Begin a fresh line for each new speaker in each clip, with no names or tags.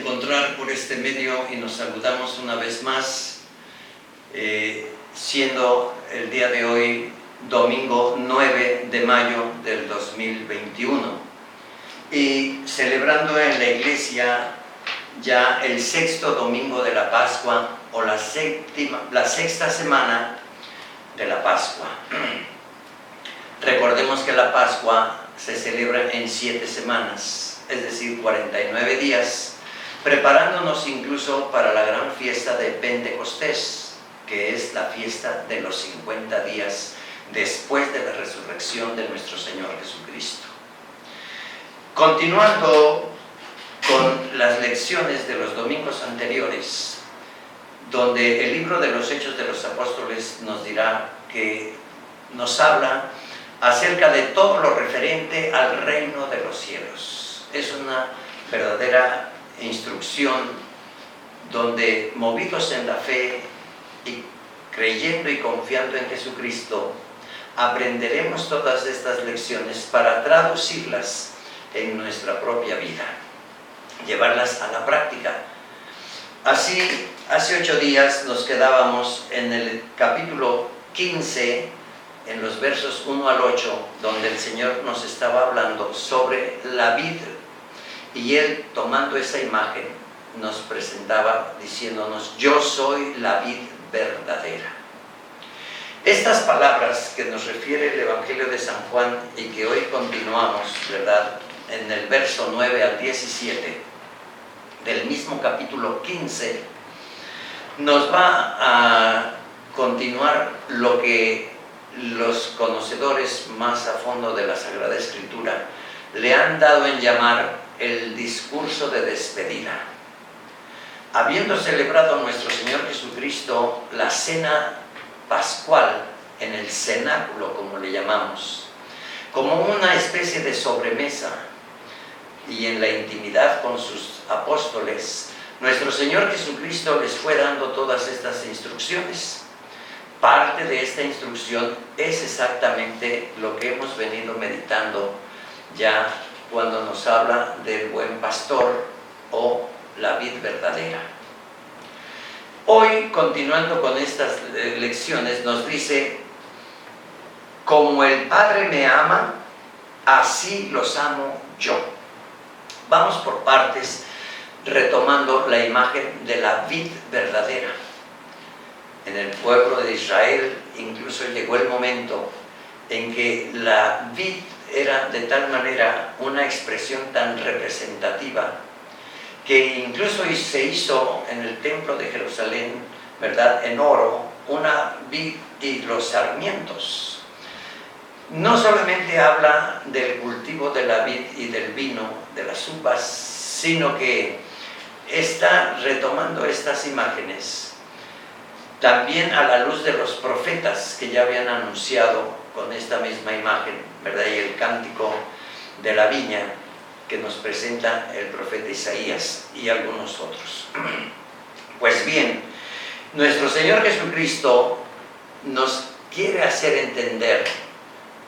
encontrar por este medio y nos saludamos una vez más, siendo el día de hoy domingo 9 de mayo del 2021 y celebrando en la iglesia ya el sexto domingo de la Pascua o la sexta semana de la Pascua. Recordemos que la Pascua se celebra en 7 semanas, es decir, 49 días, preparándonos incluso para la gran fiesta de Pentecostés, que es la fiesta de los 50 días después de la resurrección de nuestro Señor Jesucristo. Continuando con las lecciones de los domingos anteriores, donde el libro de los Hechos de los Apóstoles nos dirá que nos habla acerca de todo lo referente al reino de los cielos. Es una verdadera instrucción donde, movidos en la fe y creyendo y confiando en Jesucristo, aprenderemos todas estas lecciones para traducirlas en nuestra propia vida, llevarlas a la práctica. Así, hace 8 días nos quedábamos en el capítulo 15, en los versos 1 al 8, donde el Señor nos estaba hablando sobre la vid, y Él, tomando esa imagen, nos presentaba diciéndonos: yo soy la vid verdadera. Estas palabras que nos refiere el Evangelio de San Juan y que hoy continuamos, ¿verdad?, en el verso 9 al 17 del mismo capítulo 15, nos va a continuar lo que los conocedores más a fondo de la Sagrada Escritura le han dado en llamar el discurso de despedida. Habiendo celebrado nuestro Señor Jesucristo la cena pascual en el cenáculo, como le llamamos, como una especie de sobremesa, y en la intimidad con sus apóstoles, nuestro Señor Jesucristo les fue dando todas estas instrucciones. Parte de esta instrucción es exactamente lo que hemos venido meditando ya cuando nos habla del buen pastor o la vid verdadera. Hoy, continuando con estas lecciones, nos dice: como el Padre me ama, así los amo yo. Vamos por partes, retomando la imagen de la vid verdadera. En el pueblo de Israel incluso llegó el momento en que la vid era de tal manera una expresión tan representativa que incluso se hizo en el templo de Jerusalén, ¿verdad?, en oro, una vid y los sarmientos. No solamente habla del cultivo de la vid y del vino, de las uvas, sino que está retomando estas imágenes también a la luz de los profetas que ya habían anunciado con esta misma imagen, ¿verdad?, y el cántico de la viña que nos presenta el profeta Isaías y algunos otros. Pues bien, nuestro Señor Jesucristo nos quiere hacer entender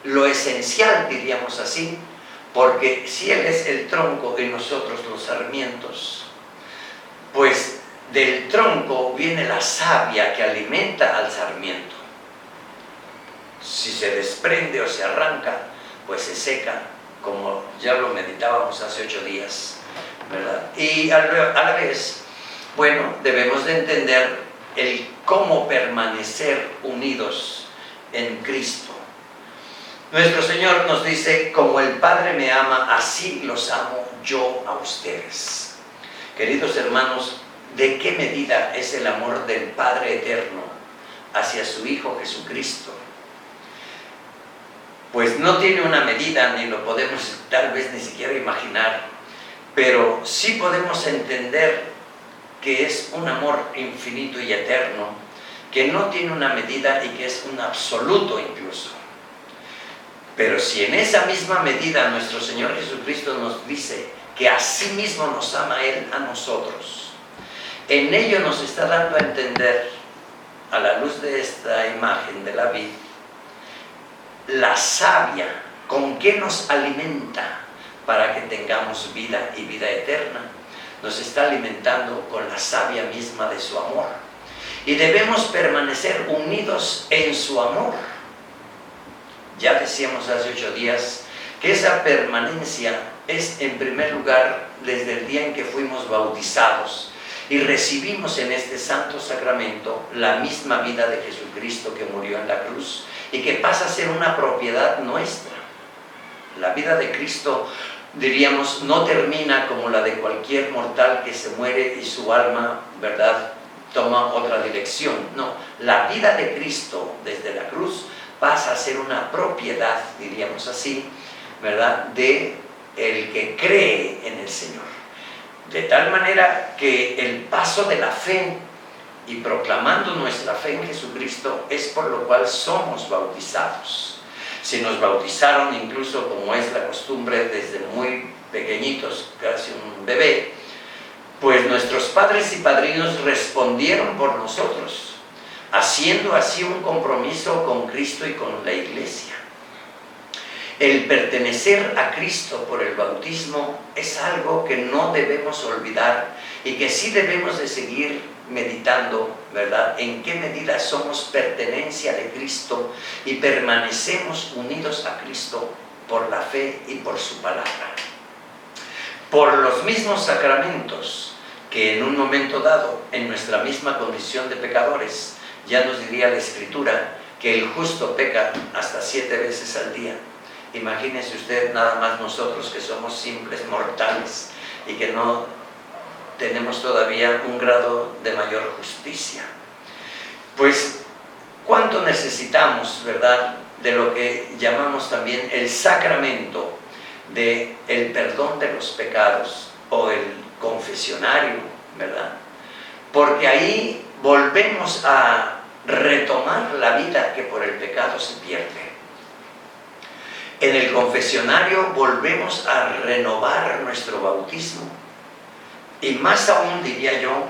lo esencial, diríamos así, porque si Él es el tronco y nosotros los sarmientos, pues del tronco viene la savia que alimenta al sarmiento. Si se desprende o se arranca, pues se seca, como ya lo meditábamos hace 8 días, ¿verdad? Y a la vez, bueno, debemos de entender el cómo permanecer unidos en Cristo. Nuestro Señor nos dice: como el Padre me ama, así los amo yo a ustedes. Queridos hermanos, ¿de qué medida es el amor del Padre eterno hacia su Hijo Jesucristo? Pues no tiene una medida, ni lo podemos tal vez ni siquiera imaginar, pero sí podemos entender que es un amor infinito y eterno, que no tiene una medida y que es un absoluto incluso. Pero si en esa misma medida nuestro Señor Jesucristo nos dice que así mismo nos ama Él a nosotros, en ello nos está dando a entender, a la luz de esta imagen de la vid, la savia con que nos alimenta para que tengamos vida y vida eterna, nos está alimentando con la savia misma de su amor. Y debemos permanecer unidos en su amor. Ya decíamos hace 8 días que esa permanencia es en primer lugar desde el día en que fuimos bautizados y recibimos en este santo sacramento la misma vida de Jesucristo que murió en la cruz y que pasa a ser una propiedad nuestra. La vida de Cristo, diríamos, no termina como la de cualquier mortal que se muere y su alma, ¿verdad?, toma otra dirección. No, la vida de Cristo desde la cruz pasa a ser una propiedad, diríamos así, ¿verdad?, de el que cree en el Señor. De tal manera que el paso de la fe y proclamando nuestra fe en Jesucristo es por lo cual somos bautizados. Si nos bautizaron, incluso como es la costumbre desde muy pequeñitos, casi un bebé, pues nuestros padres y padrinos respondieron por nosotros, haciendo así un compromiso con Cristo y con la Iglesia. El pertenecer a Cristo por el bautismo es algo que no debemos olvidar y que sí debemos de seguir meditando, ¿verdad?, en qué medida somos pertenencia de Cristo y permanecemos unidos a Cristo por la fe y por su palabra. Por los mismos sacramentos que en un momento dado, en nuestra misma condición de pecadores, ya nos diría la Escritura que el justo peca hasta 7 veces al día. Imagínese usted nada más nosotros que somos simples mortales y que no tenemos todavía un grado de mayor justicia. Pues, ¿cuánto necesitamos, verdad?, de lo que llamamos también el sacramento del perdón de los pecados o el confesionario, ¿verdad? Porque ahí volvemos a retomar la vida que por el pecado se pierde. En el confesionario volvemos a renovar nuestro bautismo. Y más aún, diría yo,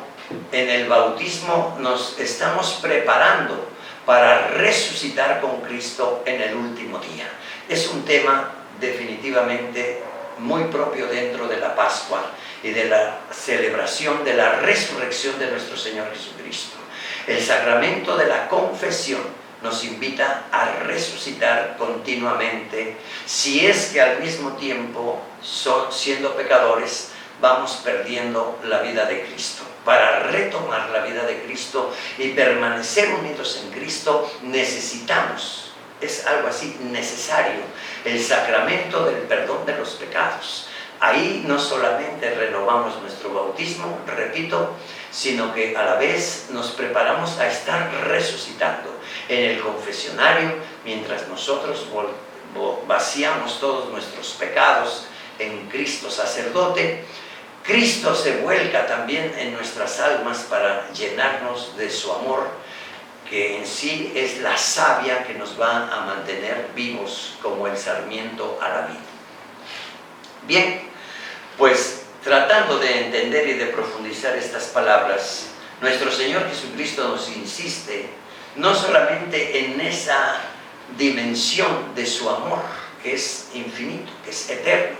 en el bautismo nos estamos preparando para resucitar con Cristo en el último día. Es un tema definitivamente muy propio dentro de la Pascua y de la celebración de la resurrección de nuestro Señor Jesucristo. El sacramento de la confesión nos invita a resucitar continuamente, si es que al mismo tiempo, siendo pecadores, vamos perdiendo la vida de Cristo. Para retomar la vida de Cristo y permanecer unidos en Cristo, necesitamos, es algo así necesario, el sacramento del perdón de los pecados. Ahí no solamente renovamos nuestro bautismo, repito, sino que a la vez nos preparamos a estar resucitando. En el confesionario, mientras nosotros vaciamos todos nuestros pecados en Cristo sacerdote, Cristo se vuelca también en nuestras almas para llenarnos de su amor, que en sí es la savia que nos va a mantener vivos como el sarmiento a la vid. Bien, pues tratando de entender y de profundizar estas palabras, nuestro Señor Jesucristo nos insiste no solamente en esa dimensión de su amor, que es infinito, que es eterno,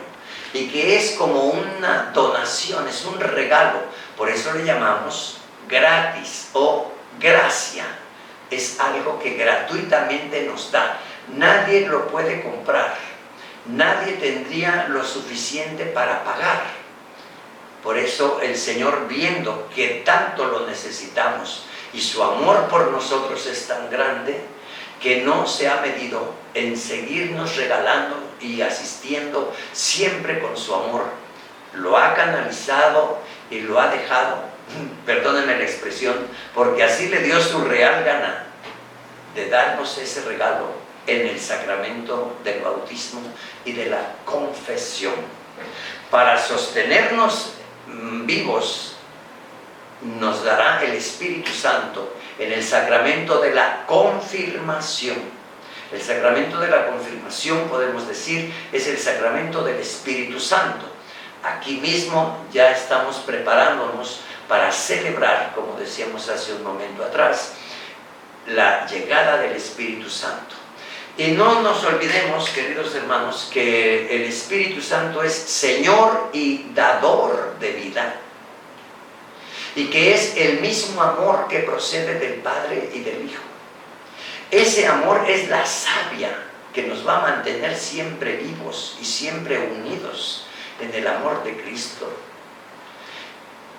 y que es como una donación, es un regalo, por eso le llamamos gratis o gracia, es algo que gratuitamente nos da, nadie lo puede comprar, nadie tendría lo suficiente para pagar. Por eso el Señor, viendo que tanto lo necesitamos y su amor por nosotros es tan grande, que no se ha medido en seguirnos regalando y asistiendo siempre con su amor, lo ha canalizado y lo ha dejado, perdónenme la expresión, porque así le dio su real gana de darnos ese regalo en el sacramento del bautismo y de la confesión. Para sostenernos vivos nos dará el Espíritu Santo en el sacramento de la confirmación. El sacramento de la confirmación, podemos decir, es el sacramento del Espíritu Santo. Aquí mismo ya estamos preparándonos para celebrar, como decíamos hace un momento atrás, la llegada del Espíritu Santo. Y no nos olvidemos, queridos hermanos, que el Espíritu Santo es Señor y dador de vida. y que es el mismo amor que procede del Padre y del Hijo. Ese amor es la savia que nos va a mantener siempre vivos y siempre unidos en el amor de Cristo.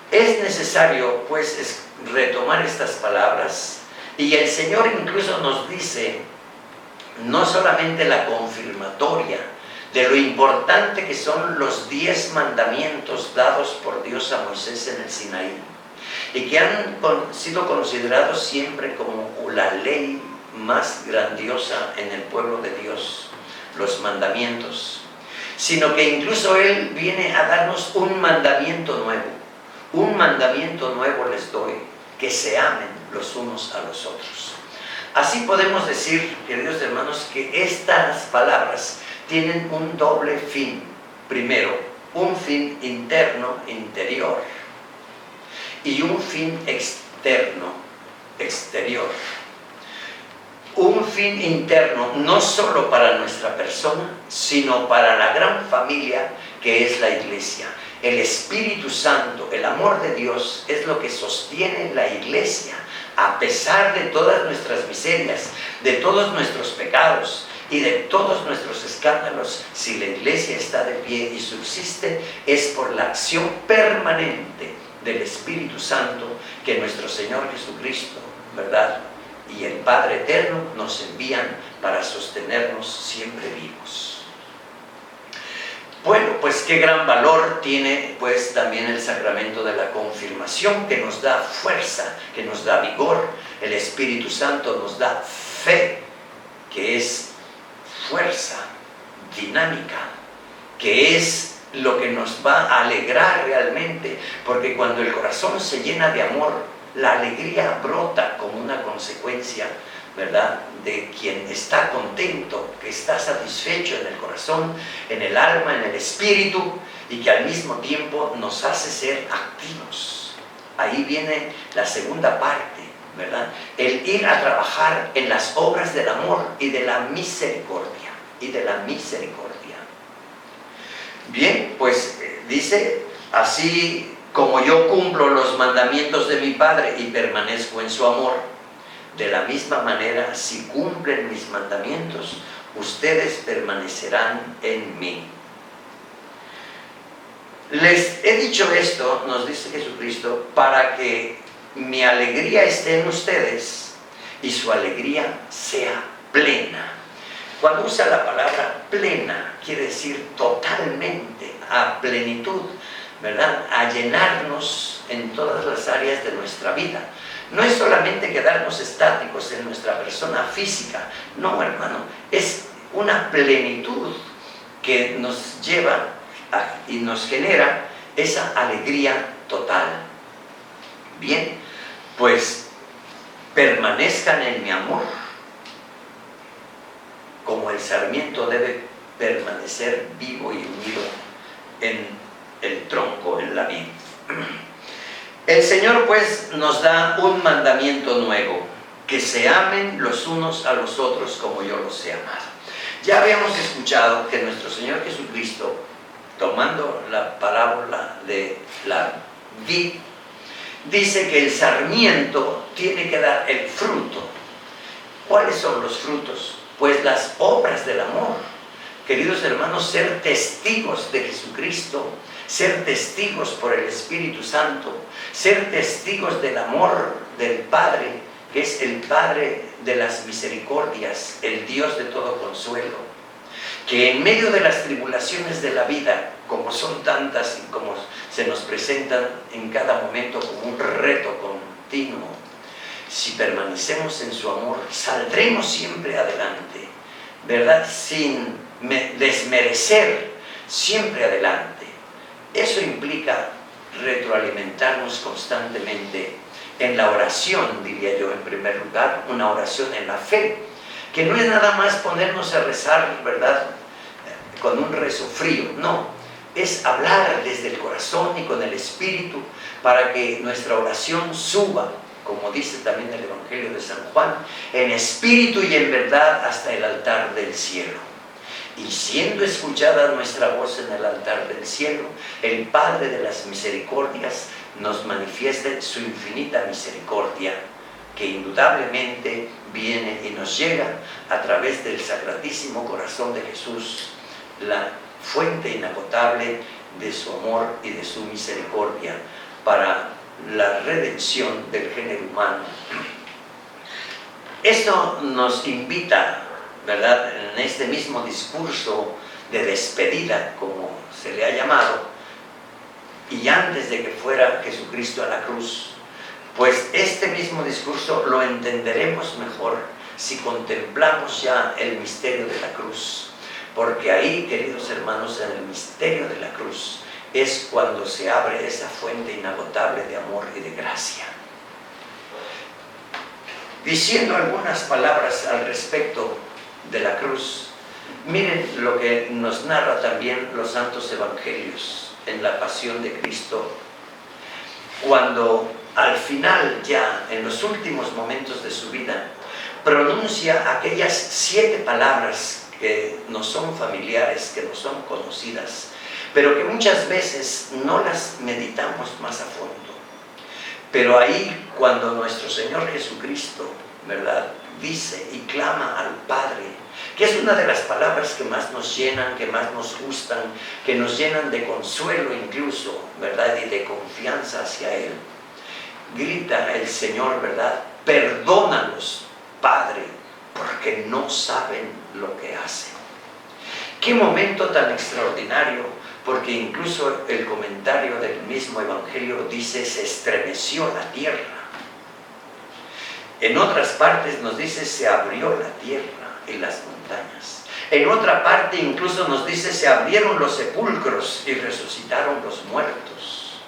Es necesario, pues, retomar estas palabras, y el Señor incluso nos dice, no solamente la confirmatoria de lo importante que son los 10 mandamientos dados por Dios a Moisés en el Sinaí, y que han sido considerados siempre como la ley más grandiosa en el pueblo de Dios, los mandamientos, sino que incluso Él viene a darnos un mandamiento nuevo. Un mandamiento nuevo les doy, que se amen los unos a los otros. Así podemos decir, queridos hermanos, que estas palabras tienen un doble fin. Primero, un fin interno, interior, y un fin externo, exterior. Un fin interno no solo para nuestra persona, sino para la gran familia que es la iglesia. El Espíritu Santo, el amor de Dios, es lo que sostiene la iglesia, a pesar de todas nuestras miserias, de todos nuestros pecados y de todos nuestros escándalos. Si la iglesia está de pie y subsiste, es por la acción permanente del Espíritu Santo que nuestro Señor Jesucristo, ¿verdad?, y el Padre Eterno nos envían para sostenernos siempre vivos. Bueno, pues qué gran valor tiene pues también el sacramento de la confirmación, que nos da fuerza, que nos da vigor. El Espíritu Santo nos da fe, que es fuerza dinámica, que es lo que nos va a alegrar realmente, porque cuando el corazón se llena de amor, la alegría brota como una consecuencia, ¿verdad?, de quien está contento, que está satisfecho en el corazón, en el alma, en el espíritu, y que al mismo tiempo nos hace ser activos. Ahí viene la segunda parte, ¿verdad?, el ir a trabajar en las obras del amor y de la misericordia, Bien, pues dice, así como yo cumplo los mandamientos de mi Padre y permanezco en su amor, de la misma manera, si cumplen mis mandamientos, ustedes permanecerán en mí. Les he dicho esto, nos dice Jesucristo, para que mi alegría esté en ustedes y su alegría sea plena. Cuando usa la palabra plena, quiere decir totalmente, a plenitud, ¿verdad?, a llenarnos en todas las áreas de nuestra vida. No es solamente quedarnos estáticos en nuestra persona física, no, hermano, es una plenitud que nos lleva y nos genera esa alegría total. Bien, pues permanezcan en mi amor, como el sarmiento debe permanecer vivo y unido en el tronco, en la vid. El Señor pues nos da un mandamiento nuevo, que se amen los unos a los otros como yo los he amado. Ya habíamos escuchado que nuestro Señor Jesucristo, tomando la parábola de la vid, dice que el sarmiento tiene que dar el fruto. ¿Cuáles son los frutos? Pues las obras del amor. Queridos hermanos, ser testigos de Jesucristo, ser testigos por el Espíritu Santo, ser testigos del amor del Padre, que es el Padre de las misericordias, el Dios de todo consuelo, que en medio de las tribulaciones de la vida, como son tantas y como se nos presentan en cada momento como un reto continuo, si permanecemos en su amor, saldremos siempre adelante, ¿verdad?, sin desmerecer, siempre adelante. Eso implica retroalimentarnos constantemente en la oración, diría yo, en primer lugar, una oración en la fe, que no es nada más ponernos a rezar, ¿verdad?, con un rezo frío, no, es hablar desde el corazón y con el espíritu para que nuestra oración suba, como dice también el Evangelio de San Juan, en espíritu y en verdad hasta el altar del cielo. Y siendo escuchada nuestra voz en el altar del cielo, el Padre de las misericordias nos manifieste su infinita misericordia, que indudablemente viene y nos llega a través del Sacratísimo Corazón de Jesús, la fuente inagotable de su amor y de su misericordia para la redención del género humano. Esto nos invita, ¿verdad?, en este mismo discurso de despedida, como se le ha llamado, y antes de que fuera Jesucristo a la cruz, pues este mismo discurso lo entenderemos mejor si contemplamos ya el misterio de la cruz, porque ahí, queridos hermanos, en el misterio de la cruz es cuando se abre esa fuente inagotable de amor y de gracia. Diciendo algunas palabras al respecto de la cruz, miren lo que nos narra también los santos evangelios en la pasión de Cristo, cuando al final, ya en los últimos momentos de su vida, pronuncia aquellas 7 palabras que nos son familiares, que nos son conocidas, pero que muchas veces no las meditamos más a fondo. Pero ahí, cuando nuestro Señor Jesucristo, ¿verdad?, dice y clama al Padre, que es una de las palabras que más nos llenan, que más nos gustan, que nos llenan de consuelo incluso, ¿verdad?, y de confianza hacia Él. Grita el Señor, ¿verdad?, perdónalos, Padre, porque no saben lo que hacen. Qué momento tan extraordinario, porque incluso el comentario del mismo Evangelio dice: se estremeció la tierra. En otras partes nos dice: se abrió la tierra y las montañas. En otra parte incluso nos dice: se abrieron los sepulcros y resucitaron los muertos.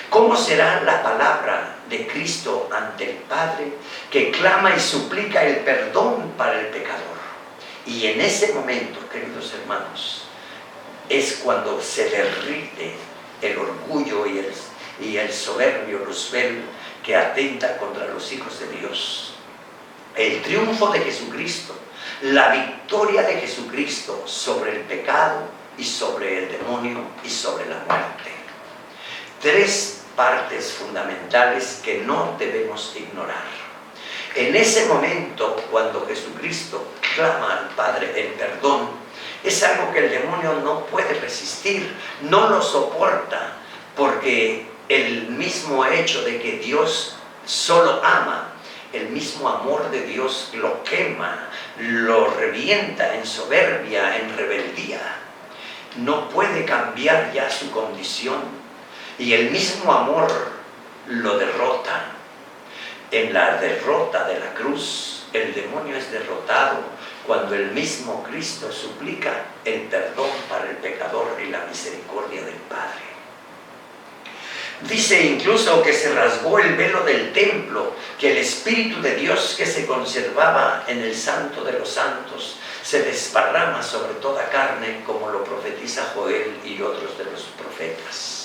¿Cómo será la palabra de Cristo ante el Padre, que clama y suplica el perdón para el pecador? Y en ese momento, queridos hermanos, es cuando se derrite el orgullo y el soberbio Luzbel que atenta contra los hijos de Dios. El triunfo de Jesucristo, la victoria de Jesucristo sobre el pecado y sobre el demonio y sobre la muerte. 3 partes fundamentales que no debemos ignorar. En ese momento, cuando Jesucristo clama al Padre el perdón, es algo que el demonio no puede resistir, no lo soporta, porque el mismo hecho de que Dios solo ama, el mismo amor de Dios lo quema, lo revienta en soberbia, en rebeldía. No puede cambiar ya su condición, y el mismo amor lo derrota. En la derrota de la cruz, el demonio es derrotado cuando el mismo Cristo suplica el perdón para el pecador y la misericordia del Padre. Dice incluso que se rasgó el velo del templo, que el Espíritu de Dios que se conservaba en el Santo de los Santos se desparrama sobre toda carne, como lo profetiza Joel y otros de los profetas.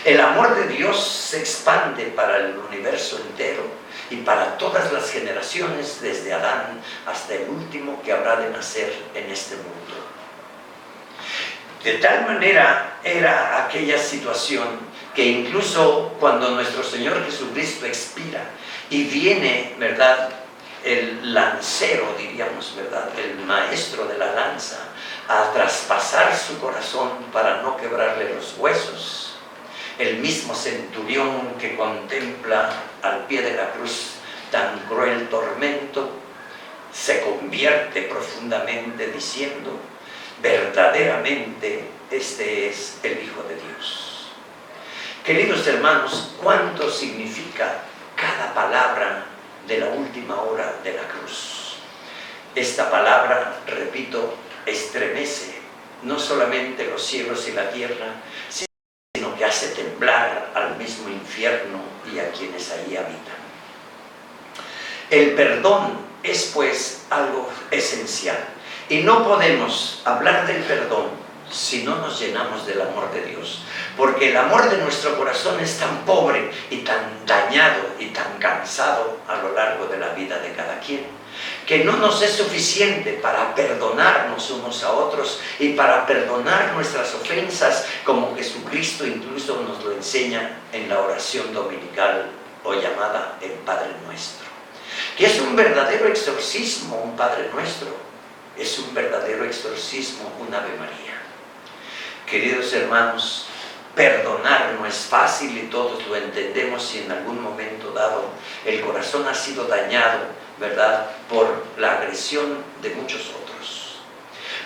El amor de Dios se expande para el universo entero y para todas las generaciones, desde Adán hasta el último que habrá de nacer en este mundo. De tal manera era aquella situación que incluso cuando nuestro Señor Jesucristo expira y viene, ¿verdad?, el lancero, diríamos, ¿verdad?, el maestro de la lanza, a traspasar su corazón para no quebrarle los huesos, el mismo centurión que contempla al pie de la cruz tan cruel tormento, se convierte profundamente diciendo: verdaderamente este es el Hijo de Dios. Queridos hermanos, ¿cuánto significa cada palabra de la última hora de la cruz? Esta palabra, repito, estremece no solamente los cielos y la tierra, sino que hace temblar al mismo infierno y a quienes allí habitan. El perdón es pues algo esencial, y no podemos hablar del perdón si no nos llenamos del amor de Dios, porque el amor de nuestro corazón es tan pobre y tan dañado y tan cansado a lo largo de la vida de cada quien, que no nos es suficiente para perdonarnos unos a otros y para perdonar nuestras ofensas, como Jesucristo incluso nos lo enseña en la oración dominical o llamada el Padre Nuestro, que es un verdadero exorcismo, un Padre Nuestro, es un verdadero exorcismo, un Ave María. Queridos hermanos, perdonar no es fácil y todos lo entendemos si en algún momento dado el corazón ha sido dañado, ¿verdad?, por la agresión de muchos otros.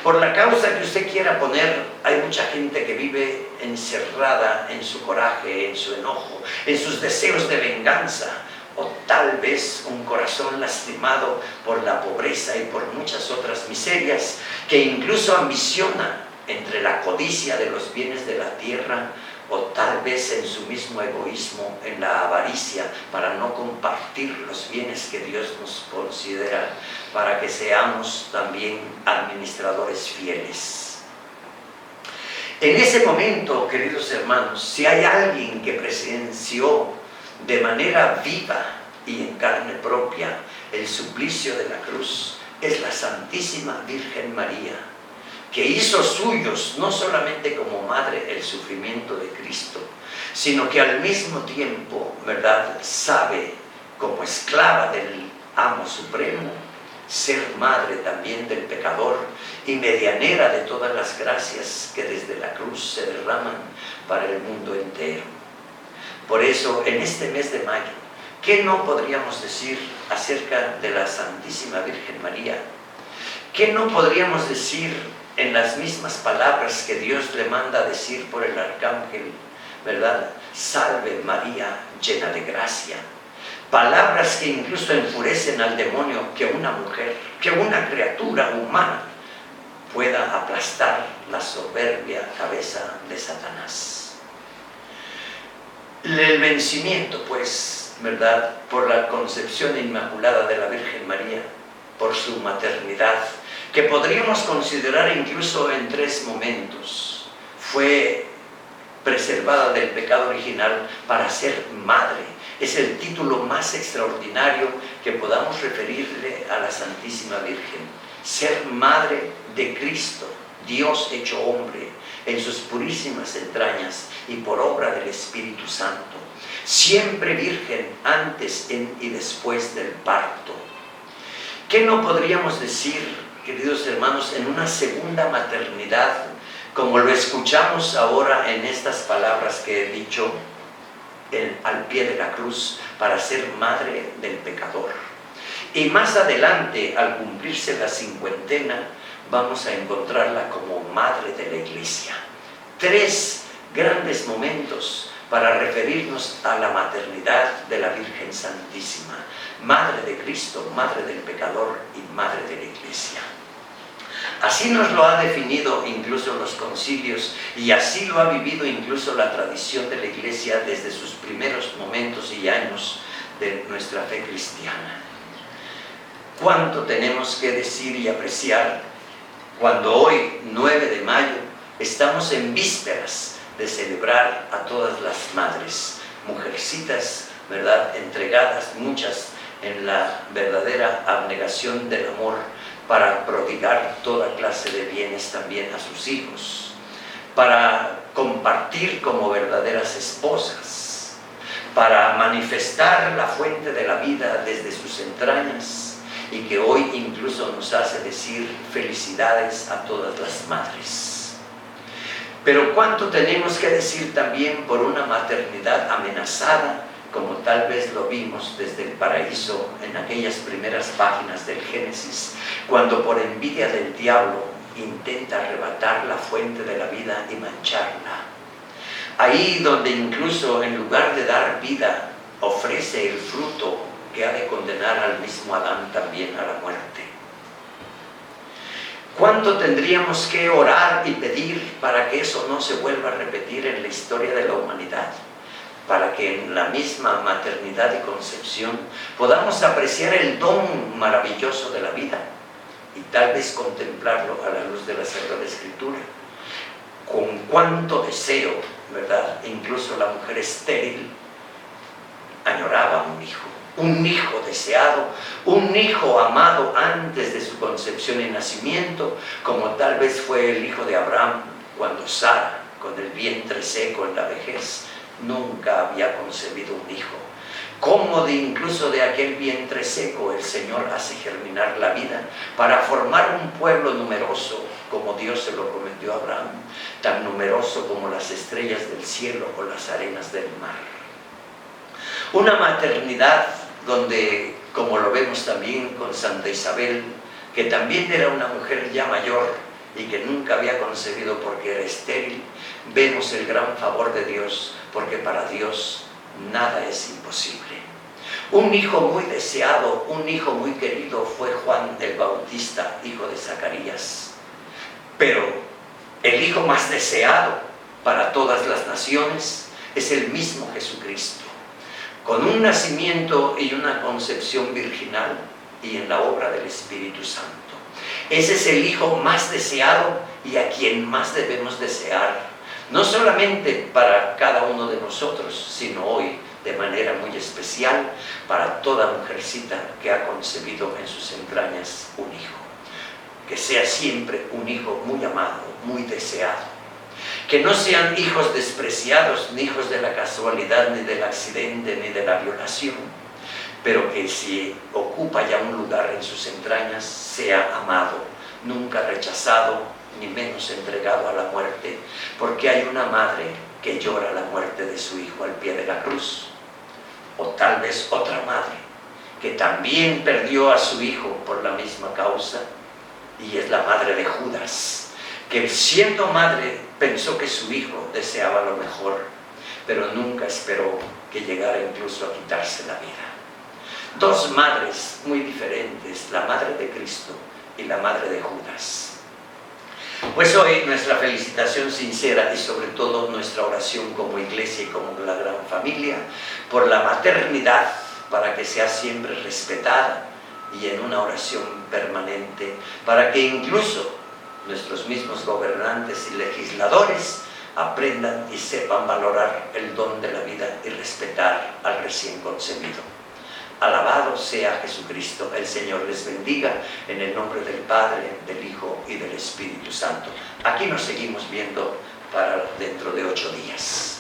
Por la causa que usted quiera poner, hay mucha gente que vive encerrada en su coraje, en su enojo, en sus deseos de venganza, o tal vez un corazón lastimado por la pobreza y por muchas otras miserias, que incluso ambiciona entre la codicia de los bienes de la tierra, o tal vez en su mismo egoísmo, en la avaricia, para no compartir los bienes que Dios nos considera, para que seamos también administradores fieles. En ese momento, queridos hermanos, si hay alguien que presenció de manera viva y en carne propia el suplicio de la cruz, es la Santísima Virgen María, que hizo suyos no solamente como madre el sufrimiento de Cristo, sino que al mismo tiempo, ¿verdad?, sabe, como esclava del amo supremo, ser madre también del pecador y medianera de todas las gracias que desde la cruz se derraman para el mundo entero. Por eso, en este mes de mayo, ¿qué no podríamos decir acerca de la Santísima Virgen María? ¿Qué no podríamos decir en las mismas palabras que Dios le manda a decir por el arcángel, ¿verdad? Salve María, llena de gracia. Palabras que incluso enfurecen al demonio, que una mujer, que una criatura humana pueda aplastar la soberbia cabeza de Satanás. El vencimiento, pues, ¿verdad?, por la concepción inmaculada de la Virgen María, por su maternidad, que podríamos considerar incluso en 3 momentos. Fue preservada del pecado original para ser madre. Es el título más extraordinario que podamos referirle a la Santísima Virgen. Ser madre de Cristo, Dios hecho hombre, en sus purísimas entrañas y por obra del Espíritu Santo. Siempre virgen antes y después del parto. ¿Qué no podríamos decir, queridos hermanos, en una segunda maternidad, como lo escuchamos ahora en estas palabras que he dicho, al pie de la cruz, para ser madre del pecador? Y más adelante, al cumplirse la 50, vamos a encontrarla como madre de la Iglesia. 3 grandes momentos para referirnos a la maternidad de la Virgen Santísima. Madre de Cristo, madre del pecador y madre de la Iglesia. Así nos lo ha definido incluso los concilios y así lo ha vivido incluso la tradición de la Iglesia desde sus primeros momentos y años de nuestra fe cristiana. ¿Cuánto tenemos que decir y apreciar cuando hoy, 9 de mayo, estamos en vísperas de celebrar a todas las madres, mujercitas, ¿verdad?, entregadas, muchas en la verdadera abnegación del amor, para prodigar toda clase de bienes también a sus hijos, para compartir como verdaderas esposas, para manifestar la fuente de la vida desde sus entrañas, y que hoy incluso nos hace decir felicidades a todas las madres. Pero cuánto tenemos que decir también por una maternidad amenazada, como tal vez lo vimos desde el paraíso en aquellas primeras páginas del Génesis, cuando por envidia del diablo intenta arrebatar la fuente de la vida y mancharla. Ahí donde incluso en lugar de dar vida, ofrece el fruto que ha de condenar al mismo Adán también a la muerte. ¿Cuánto tendríamos que orar y pedir para que eso no se vuelva a repetir en la historia de la humanidad? Para que en la misma maternidad y concepción podamos apreciar el don maravilloso de la vida y tal vez contemplarlo a la luz de la Sagrada Escritura. Con cuánto deseo, ¿verdad? Incluso la mujer estéril añoraba un hijo. un hijo deseado, un hijo amado antes de su concepción y nacimiento, como tal vez fue el hijo de Abraham cuando Sara, con el vientre seco en la vejez, nunca había concebido un hijo. Cómo incluso de aquel vientre seco el Señor hace germinar la vida para formar un pueblo numeroso como Dios se lo prometió a Abraham, tan numeroso como las estrellas del cielo o las arenas del mar. Una maternidad donde, como lo vemos también con Santa Isabel, que también era una mujer ya mayor y que nunca había concebido porque era estéril, vemos el gran favor de Dios, porque para Dios nada es imposible. Un hijo muy deseado, un hijo muy querido fue Juan el Bautista, hijo de Zacarías. Pero el hijo más deseado para todas las naciones es el mismo Jesucristo, con un nacimiento y una concepción virginal y en la obra del Espíritu Santo. Ese es el hijo más deseado y a quien más debemos desear, no solamente para cada uno de nosotros, sino hoy de manera muy especial para toda mujercita que ha concebido en sus entrañas un hijo. Que sea siempre un hijo muy amado, muy deseado. Que no sean hijos despreciados, ni hijos de la casualidad, ni del accidente, ni de la violación, pero que si ocupa ya un lugar en sus entrañas, sea amado, nunca rechazado, ni menos entregado a la muerte, porque hay una madre que llora la muerte de su hijo al pie de la cruz, o tal vez otra madre que también perdió a su hijo por la misma causa, y es la madre de Judas, que siendo madre pensó que su hijo deseaba lo mejor, pero nunca esperó que llegara incluso a quitarse la vida. Dos madres muy diferentes, la madre de Cristo y la madre de Judas. Pues hoy nuestra felicitación sincera y sobre todo nuestra oración como iglesia y como la gran familia por la maternidad, para que sea siempre respetada y en una oración permanente, para que incluso nuestros mismos gobernantes y legisladores aprendan y sepan valorar el don de la vida y respetar al recién concebido. Alabado sea Jesucristo. El Señor les bendiga en el nombre del Padre, del Hijo y del Espíritu Santo. Aquí nos seguimos viendo para dentro de 8 días.